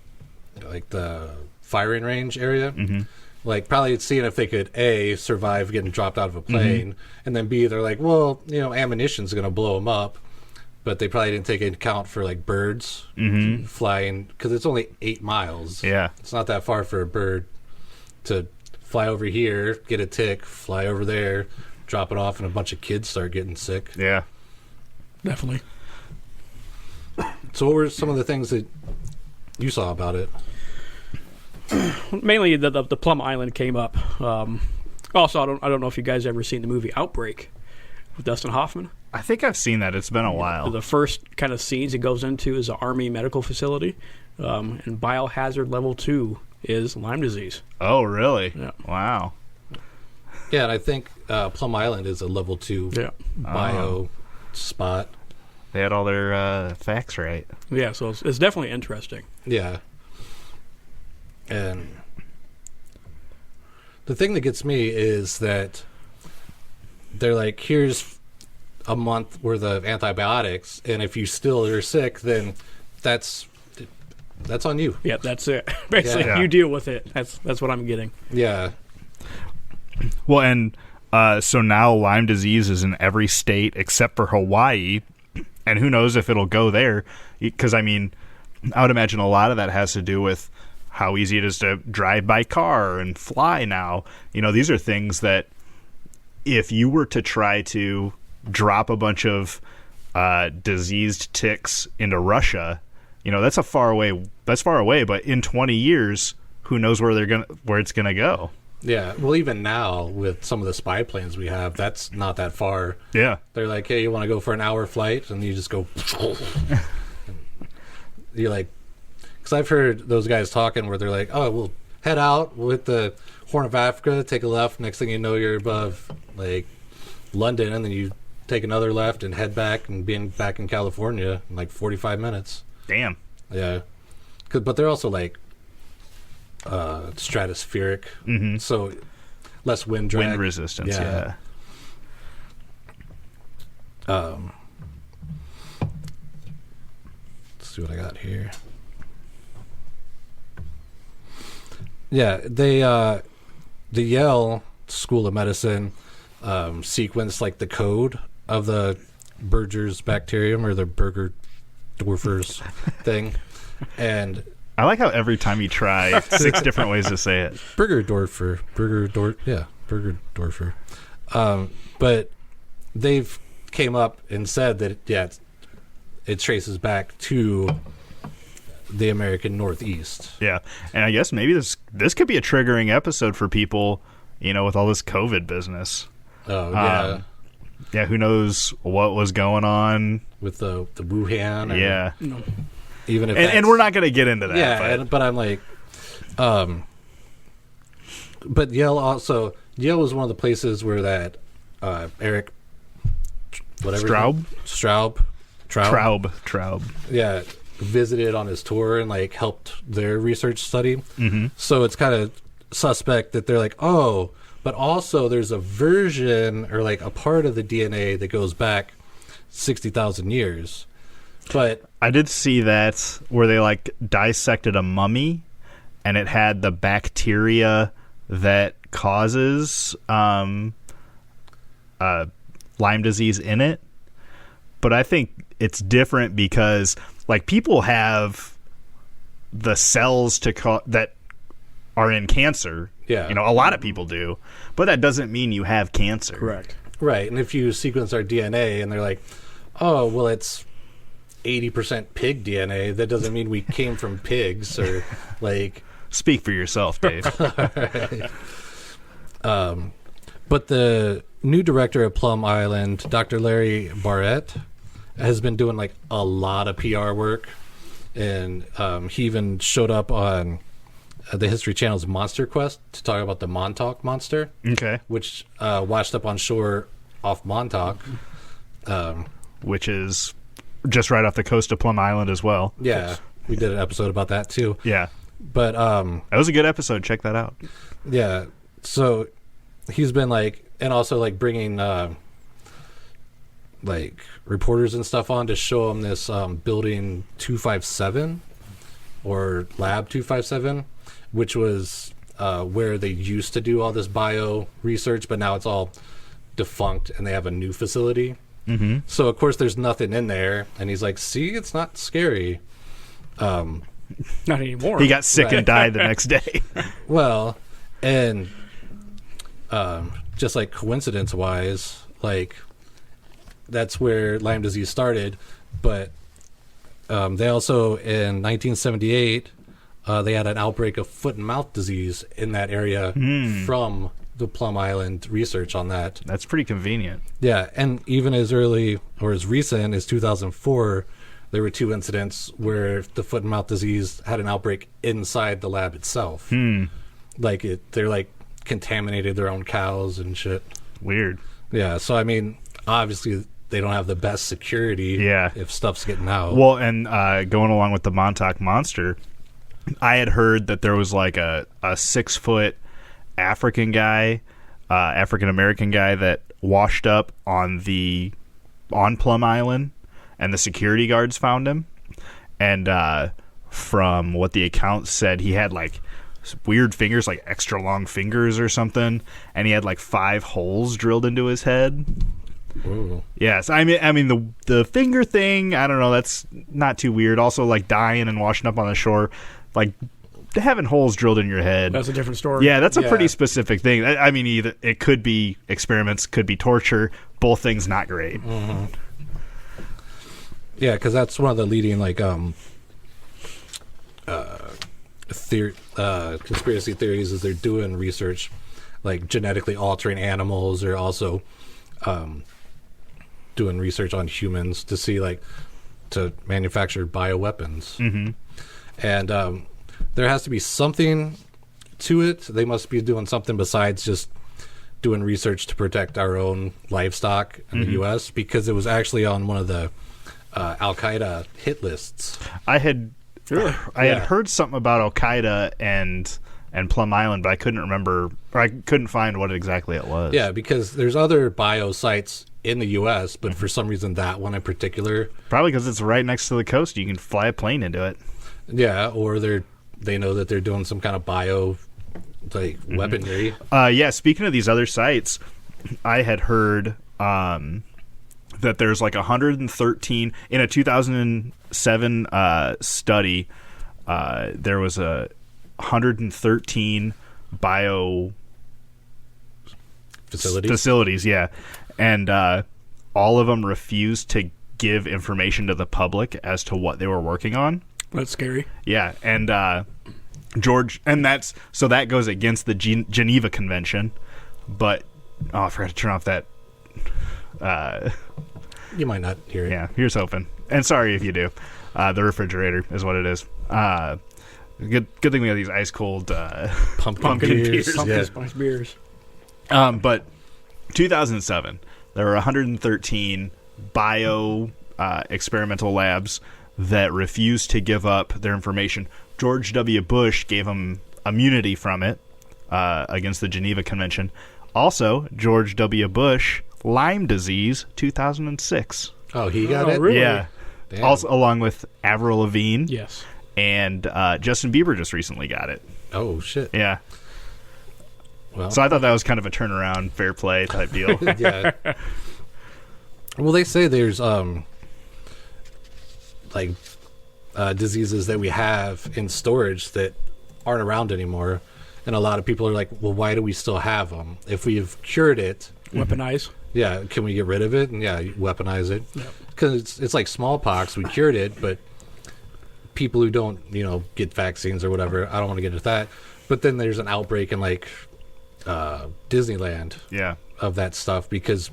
firing range area. Mm-hmm. Like probably seeing if they could A, survive getting dropped out of a plane, and then B, they're like, well, ammunition's going to blow them up. But they probably didn't take into account for like birds flying, because it's only 8 miles. Yeah. It's not that far for a bird to fly over here, get a tick, fly over there, drop it off, and a bunch of kids start getting sick. Yeah. definitely. So what were some of the things that you saw about it? Mainly the Plum Island came up. Also, I don't know if you guys ever seen the movie Outbreak with Dustin Hoffman. I think I've seen that. It's been a while. The first kind of scenes it goes into is an Army medical facility, and biohazard level 2 is Lyme disease. Oh, really? Yeah. Wow. Yeah, and I think Plum Island is a level 2 bio spot. They had all their facts right. Yeah, so it's definitely interesting. Yeah. And the thing that gets me is that they're like, here's a month worth of antibiotics, and if you still are sick, then that's on you. Yeah, that's it. Basically, Yeah. you deal with it. That's what I'm getting. Yeah. Well, and so now Lyme disease is in every state except for Hawaii, and who knows if it'll go there? Because, I mean, I would imagine a lot of that has to do with how easy it is to drive by car and fly now. You know, these are things that if you were to try to drop a bunch of diseased ticks into Russia, you know, that's far away, but in 20 years, who knows where it's gonna go. Yeah. Well, even now with some of the spy planes we have, that's not that far. Yeah. They're like, hey, you want to go for an hour flight? And you just go. You're like, because I've heard those guys talking where they're like, oh, we'll head out with the Horn of Africa, take a left. Next thing you know, you're above like London, and then you take another left and head back and being back in California in like 45 minutes. Damn. Yeah. But they're also like stratospheric, so less wind drag. Wind resistance, yeah. Let's see what I got here. Yeah, the Yale School of Medicine sequenced like the code of the Berger's bacterium or the Burger Dwarfers thing, and I like how every time you try 6 different ways to say it. Burger Dwarfer. But they've came up and said that it traces back to the American Northeast. Yeah, and I guess maybe this could be a triggering episode for people, with all this COVID business. Oh yeah, yeah. Who knows what was going on with the Wuhan? Yeah, even if and we're not going to get into that. Yeah, but I'm like, but Yale was one of the places where that Eric, whatever Straub, yeah, visited on his tour and like helped their research study. Mm-hmm. So it's kind of suspect that they're like, oh, but also there's a version or like a part of the DNA that goes back 60,000 years. But I did see that where they like dissected a mummy and it had the bacteria that causes Lyme disease in it. But I think it's different because like people have the cells that are in cancer. Yeah. A lot of people do, but that doesn't mean you have cancer. Correct. Right. And if you sequence our DNA and they're like, oh, well, it's 80% pig DNA, that doesn't mean we came from pigs or like. Speak for yourself, Dave. But the new director of Plum Island, Dr. Larry Barrett, has been doing like a lot of PR work, and he even showed up on the History Channel's Monster Quest to talk about the Montauk monster, Okay. which washed up on shore off Montauk. Which is just right off the coast of Plum Island as well. Yeah, we did an episode about that too. Yeah. But that was a good episode. Check that out. yeah, so he's been like, and also like bringing like reporters and stuff on to show them this building 257 or lab 257, which was where they used to do all this bio research, but now it's all defunct and they have a new facility. Mm-hmm. So of course there's nothing in there, and he's like, see, it's not scary. Not anymore. He got sick Right. and died the next day. Well, and just like coincidence wise, like that's where Lyme disease started. But they also in 1978 they had an outbreak of foot and mouth disease in that area from the Plum Island research on that. That's pretty convenient. Yeah, and even as early or as recent as 2004, there were 2 incidents where the foot and mouth disease had an outbreak inside the lab itself. Like they're like contaminated their own cows and shit. Weird. Yeah, so I mean, obviously they don't have the best security. Yeah. If stuff's getting out. Well, and going along with the Montauk monster, I had heard that there was like a 6-foot African American guy that washed up on Plum Island, and the security guards found him. And from what the account said, he had like weird fingers, like extra long fingers or something, and he had like 5 holes drilled into his head. Ooh. Yes, I mean the finger thing, I don't know, that's not too weird. Also, like dying and washing up on the shore, like having holes drilled in your head. That's a different story. Yeah, that's a Yeah. pretty specific thing. I mean, either it could be experiments, could be torture. Both things not great. Mm-hmm. Yeah, because that's one of the leading like conspiracy theories is they're doing research like genetically altering animals, or also doing research on humans to see like to manufacture bioweapons. Mm-hmm. And there has to be something to it. They must be doing something besides just doing research to protect our own livestock in the U.S., because it was actually on one of the Al-Qaeda hit lists. I had heard something about Al Qaeda and Plum Island, but I couldn't remember, or I couldn't find what exactly it was. Yeah, because there's other bio sites in the U.S., but for some reason that one in particular. Probably because it's right next to the coast. You can fly a plane into it. Yeah, or they know that they're doing some kind of bio like weaponry. Yeah, speaking of these other sites, I had heard that there's like 113 in a 2007 study. There was 113 bio facilities, yeah, and all of them refused to give information to the public as to what they were working on. That's scary. Yeah, and that goes against the Geneva Convention. But I forgot to turn off that. You might not hear it. Yeah, here's hoping. And sorry if you do. The refrigerator is what it is. Good thing we have these ice cold pumpkin beers. Pumpkin spice beers. But 2007, there were 113 bio experimental labs that refused to give up their information. George W. Bush gave them immunity from it against the Geneva Convention. Also, George W. Bush, Lyme disease, 2006. Oh, he got it? Really? Yeah. Damn. Also, along with Avril Lavigne. Yes. And Justin Bieber just recently got it. Oh, shit. Yeah. Well, So I thought that was kind of a turnaround, fair play type deal. yeah. Well, they say there's diseases that we have in storage that aren't around anymore, and a lot of people are like, well, why do we still have them if we've cured it? Weaponize. Yeah, can we get rid of it? And yeah, you weaponize it, because it's like smallpox. We cured it, but people who don't get vaccines or whatever, I don't want to get into that, but then there's an outbreak in like Disneyland Yeah. of that stuff because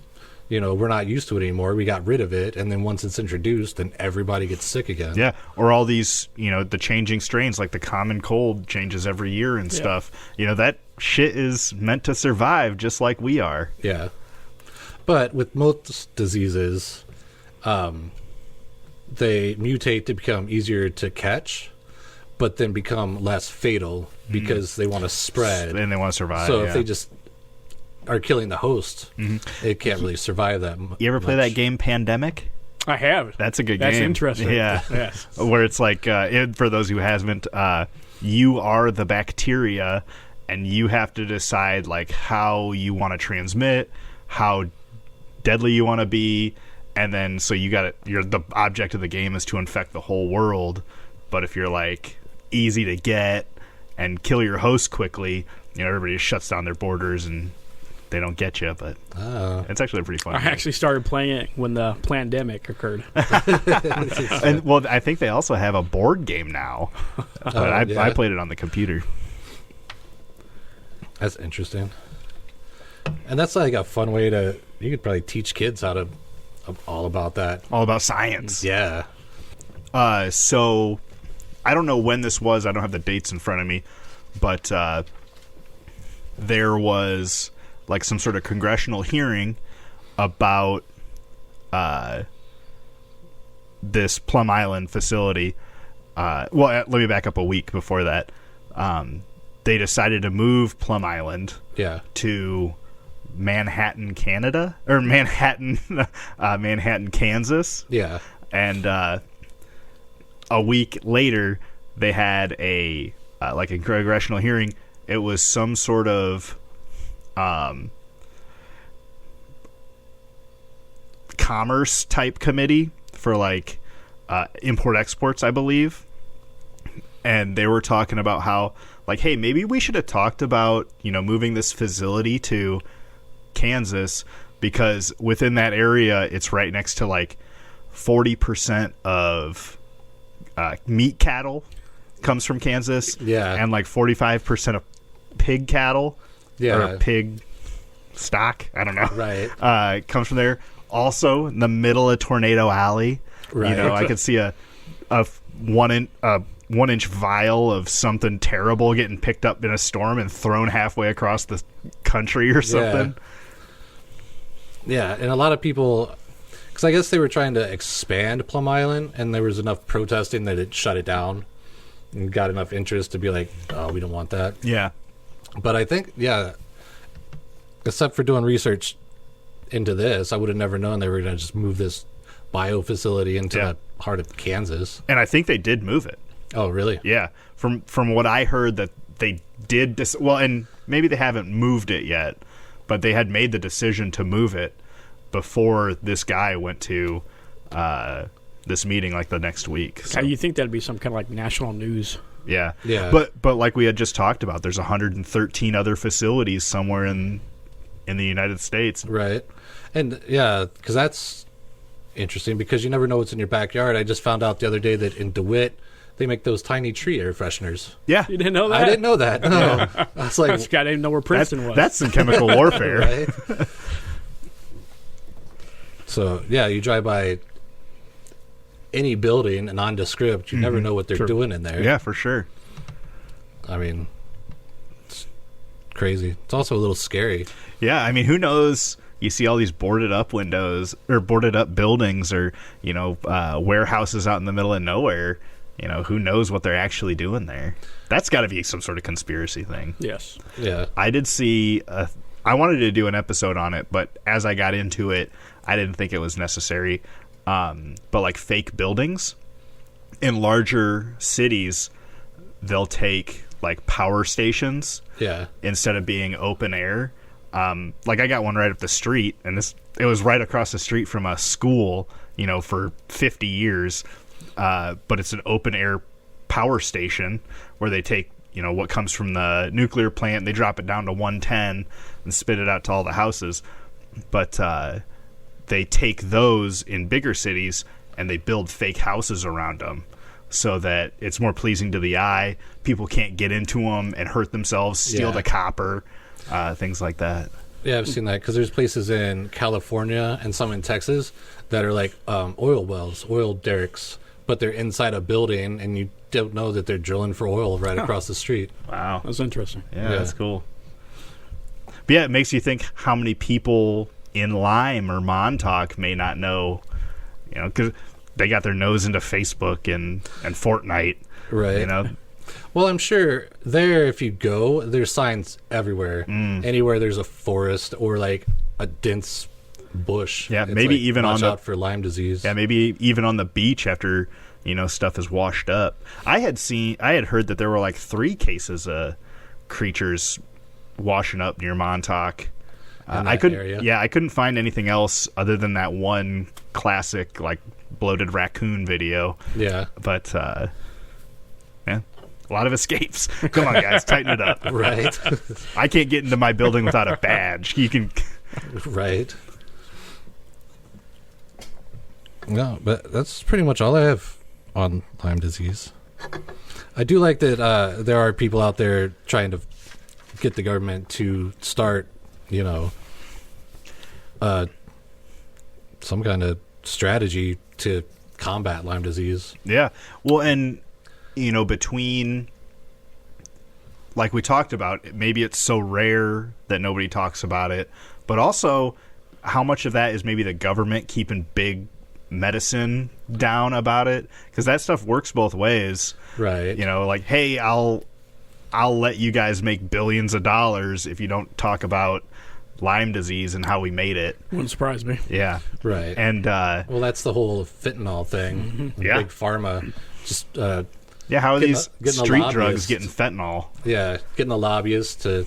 we're not used to it anymore. We got rid of it, and then once it's introduced, then everybody gets sick again. Yeah, or all these, the changing strains, like the common cold changes every year and stuff. That shit is meant to survive just like we are. Yeah. But with most diseases, they mutate to become easier to catch, but then become less fatal because they want to spread. And they want to survive. So if they just are killing the host, it can't really survive that much. You ever play that game Pandemic? I have. That's a good game. That's interesting. Yeah. Yes. Where it's like, for those who haven't, you are the bacteria, and you have to decide like how you want to transmit, how deadly you want to be, and then so the object of the game is to infect the whole world. But if you're like easy to get and kill your host quickly, everybody just shuts down their borders and they don't get you. But it's actually a pretty fun I game. actually started playing it when the pandemic occurred. And well, I think they also have a board game now. But I played it on the computer. That's interesting. And that's like a fun way you could probably teach kids how to all about that. All about science. Yeah. So I don't know when this was. I don't have the dates in front of me, but there was like some sort of congressional hearing about this Plum Island facility. Let me back up a week before that. They decided to move Plum Island to Manhattan, Canada, or Manhattan, Kansas. Yeah. And a week later, they had a congressional hearing. It was some sort of commerce type committee for like import exports, I believe. And they were talking about how like, hey, maybe we should have talked about moving this facility to Kansas, because within that area it's right next to like 40% of meat cattle comes from Kansas, and like 45% of pig cattle or pig stock, I don't know, right, comes from there. Also in the middle of Tornado Alley, right. I could see a 1-inch vial of something terrible getting picked up in a storm and thrown halfway across the country or something. Yeah, and a lot of people, because I guess they were trying to expand Plum Island, and there was enough protesting that it shut it down and got enough interest to be like, oh, we don't want that. Yeah. But I think, except for doing research into this, I would have never known they were going to just move this bio facility into the heart of Kansas. And I think they did move it. Oh, really? Yeah. From what I heard, that they did and maybe they haven't moved it yet, but they had made the decision to move it. before this guy went to this meeting like the next week. So. You think that'd be some kind of like national news? Yeah. Yeah. But like we had just talked about, there's 113 other facilities somewhere in the United States. Right. And yeah, because that's interesting because you never know what's in your backyard. I just found out the other day that in DeWitt, they make those tiny tree air fresheners. Yeah. You didn't know that? I didn't know that. No. I was like, This guy didn't know where Princeton was. That's some chemical warfare. right? So, yeah, you drive by any building, nondescript, you never know what they're doing in there. Yeah, for sure. I mean, it's crazy. It's also a little scary. Yeah, I mean, who knows? You see all these boarded up windows or boarded up buildings or, warehouses out in the middle of nowhere. Who knows what they're actually doing there? That's got to be some sort of conspiracy thing. Yes. Yeah. I did see, I wanted to do an episode on it, but as I got into it, I didn't think it was necessary. But like fake buildings in larger cities, they'll take like power stations instead of being open air. Like I got one right up the street, and it was right across the street from a school, for 50 years. But it's an open air power station where they take, what comes from the nuclear plant, they drop it down to 110 and spit it out to all the houses. But they take those in bigger cities and they build fake houses around them so that it's more pleasing to the eye. People can't get into them and hurt themselves, steal the copper, things like that. Yeah, I've seen that because there's places in California and some in Texas that are like oil wells, oil derricks, but they're inside a building and you don't know that they're drilling for oil right across the street. Wow. That's interesting. Yeah, that's cool. But yeah, it makes you think how many people in Lime or Montauk may not know, because they got their nose into Facebook and Fortnite. Right. Well, I'm sure there, if you go, there's signs everywhere. Anywhere there's a forest or like a dense bush. Yeah, it's maybe like, even watch on out for Lyme disease. Yeah, maybe even on the beach after stuff is washed up. I had heard that there were like 3 cases of creatures washing up near Montauk. I couldn't find anything else other than that one classic like bloated raccoon video. Yeah, but a lot of escapes. Come on, guys, tighten it up. Right. I can't get into my building without a badge. You can. Right. No, but that's pretty much all I have on Lyme disease. I do like that there are people out there trying to get the government to start, some kind of strategy to combat Lyme disease. Yeah. Well, and, between, like we talked about, maybe it's so rare that nobody talks about it, but also how much of that is maybe the government keeping big medicine down about it, because that stuff works both ways, right? Like, hey, I'll let you guys make billions of dollars if you don't talk about Lyme disease and how we made it. Wouldn't surprise me. Yeah, right. And well, that's the whole fentanyl thing. Yeah, big pharma just how are these getting street drugs getting fentanyl? Yeah, getting the lobbyists to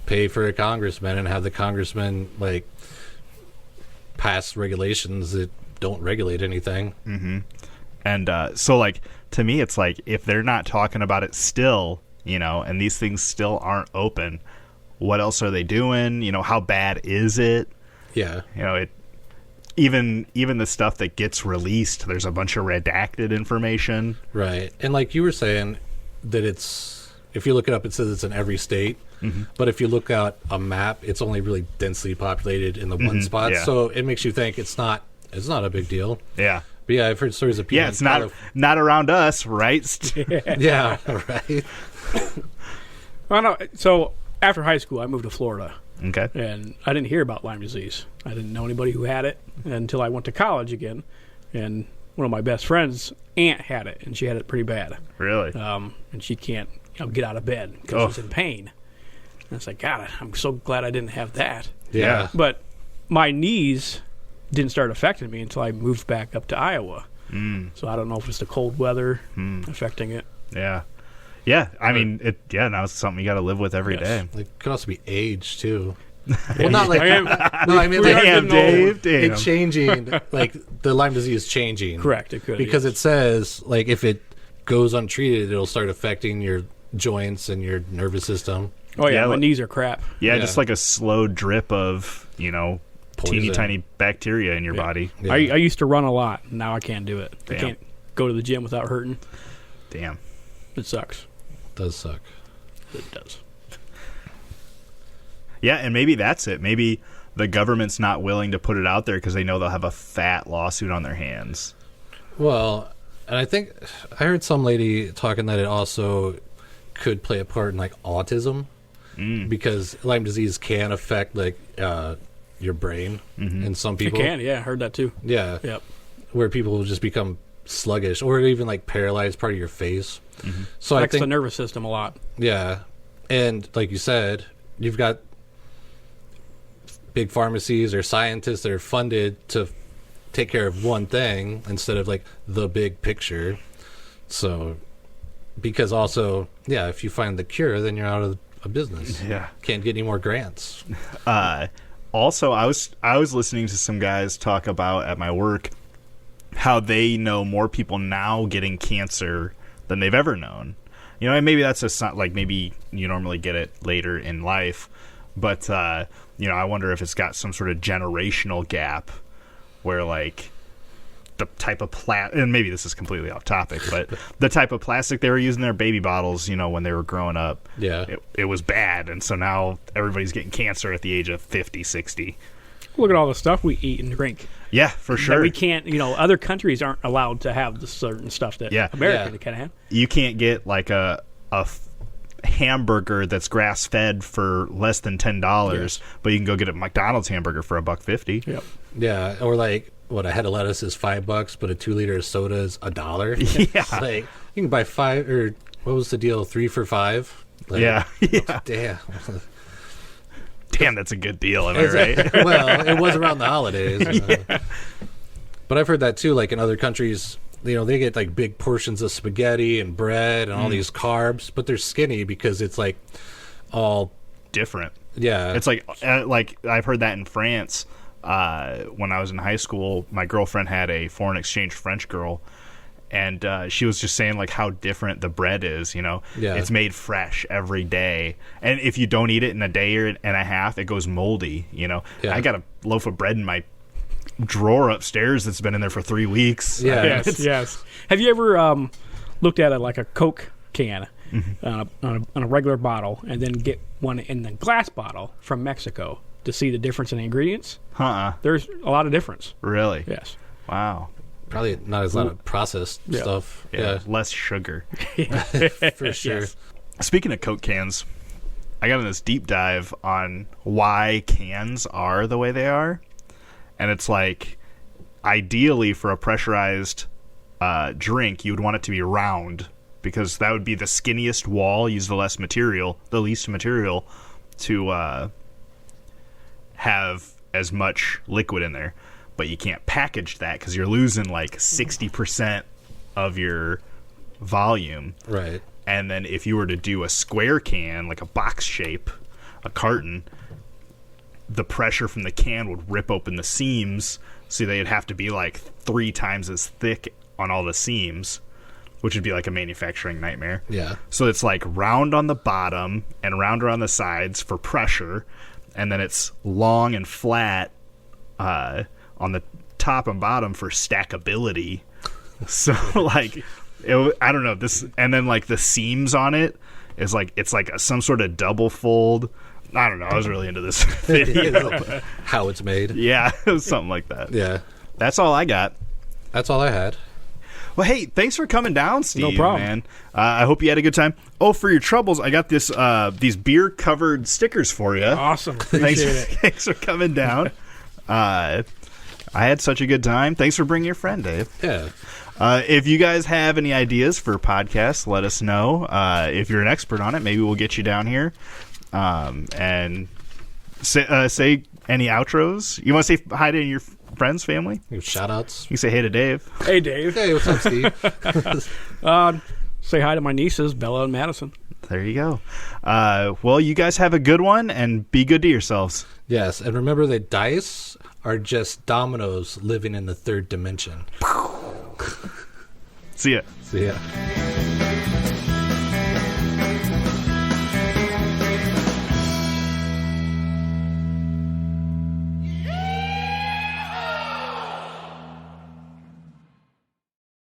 pay for a congressman and have the congressman like pass regulations that don't regulate anything. And so like to me it's like if they're not talking about it still, and these things still aren't open, what else are they doing? How bad is it? Yeah. It even the stuff that gets released, there's a bunch of redacted information. Right. And like you were saying that it's, if you look it up, it says it's in every state. But if you look at a map, it's only really densely populated in the one spot. Yeah. So it makes you think it's not a big deal. Yeah. But yeah, I've heard stories of people. Yeah, it's not around us, right? Yeah, right. Well, no, so after high school, I moved to Florida. Okay. And I didn't hear about Lyme disease. I didn't know anybody who had it until I went to college again. And one of my best friends' aunt had it, and she had it pretty bad. Really? And she can't get out of bed because she's in pain. And it's like, God, I'm so glad I didn't have that. Yeah. But my knees didn't start affecting me until I moved back up to Iowa. So I don't know if it's the cold weather affecting it. Yeah. Yeah, I mean, now it's something you got to live with every day. It could also be age, too. Well, not like I mean, no, I mean we like are Damn, getting old. Dave. Damn. it's changing. Like the Lyme disease is changing. Correct, it could. Because yes. it says like if it goes untreated, it'll start affecting your joints and your nervous system. Oh, yeah, Yeah, my like- knees are crap. Yeah, Yeah. just like a slow drip of, teeny Poison. tiny bacteria in your Yeah. body. Yeah. I used to run a lot. Now I can't do it. I Damn. can't go to the gym without hurting. Damn. It sucks. does suck. It does. Yeah, and maybe that's it. Maybe the government's not willing to put it out there because they know they'll have a fat lawsuit on their hands. Well, and I think I heard some lady talking that it also could play a part in like autism because Lyme disease can affect like your brain and some It people. can, yeah. I heard that too. Yeah, Yep. where people will just become sluggish or even like paralyze part of your face. So I Affects the think nervous system a lot. yeah, and like you said, you've got big pharmacies or scientists that are funded to take care of one thing instead of like the big picture. So, because also, yeah, if you find the cure, then you're out of a business. Yeah. Can't get any more grants. Also, I was listening to some guys talk about at my work how they know more people now getting cancer than they've ever known. And maybe that's like maybe you normally get it later in life, but I wonder if it's got some sort of generational gap where like the type of and maybe this is completely off topic, but the type of plastic they were using in their baby bottles, when they were growing up, Yeah. it was bad, and so now everybody's getting cancer at the age of 50, 60. Look at all the stuff we eat and drink. Yeah, for That sure. we can't, other countries aren't allowed to have the certain stuff that Yeah. America Yeah. can have. You can't get like a hamburger that's grass fed for less than $10, but you can go get a McDonald's hamburger for $1.50. Yep. Yeah. Or like, what, a head of lettuce is $5, but a 2-liter of soda is $1. Yeah. It's like, you can buy 5, or what was the deal? 3 for $5? Like, Yeah. Yeah. Damn. Damn, that's a good deal, am I right? Well, it was around the holidays. But I've heard that too, like in other countries, they get like big portions of spaghetti and bread and all these carbs, but they're skinny because it's like all, Different. yeah. It's like I've heard that in France. When I was in high school, my girlfriend had a foreign exchange French girl, and she was just saying like how different the bread is. Yeah. It's made fresh every day, and if you don't eat it in a day and a half, it goes moldy. Yeah. I got a loaf of bread in my drawer upstairs that's been in there for 3 weeks. Yeah. Yes, yes. Have you ever looked at it like a Coke can on a regular bottle and then get one in the glass bottle from Mexico to see the difference in the ingredients? There's a lot of difference. Really? Yes. Wow. Probably not as a lot of processed Yeah. stuff. Yeah. Less sugar. For sure. Yes. Speaking of Coke cans, I got in this deep dive on why cans are the way they are. And it's like, ideally for a pressurized drink, you would want it to be round because that would be the skinniest wall, use the least material to have as much liquid in there. But you can't package that because you're losing like 60% of your volume. Right. And then if you were to do a square can, like a box shape, a carton, the pressure from the can would rip open the seams, so they'd have to be like 3 times as thick on all the seams, which would be like a manufacturing nightmare. Yeah. So it's like round on the bottom and round around the sides for pressure, and then it's long and flat on the top and bottom for stackability. So like, I don't know this, and then like the seams on it is like it's like some sort of double fold. I don't know. I was really into this video. How it's made. Yeah, it was something like that. Yeah. That's all I got. That's all I had. Well, hey, thanks for coming down, Steve. No problem. Man. I hope you had a good time. Oh, for your troubles, I got this these beer covered stickers for you. Awesome. Thanks, Appreciate it. thanks for coming down. I had such a good time. Thanks for bringing your friend, Dave. Yeah. If you guys have any ideas for podcasts, let us know. If you're an expert on it, maybe we'll get you down here. And say any outros. You want to say hi to your friends, family? Shout outs. You can say hey to Dave. Hey, Dave. Hey, what's up, Steve? Say hi to my nieces, Bella and Madison. There you go. Well, you guys have a good one, and be good to yourselves. Yes, and remember that dice are just dominoes living in the third dimension. See ya. See ya.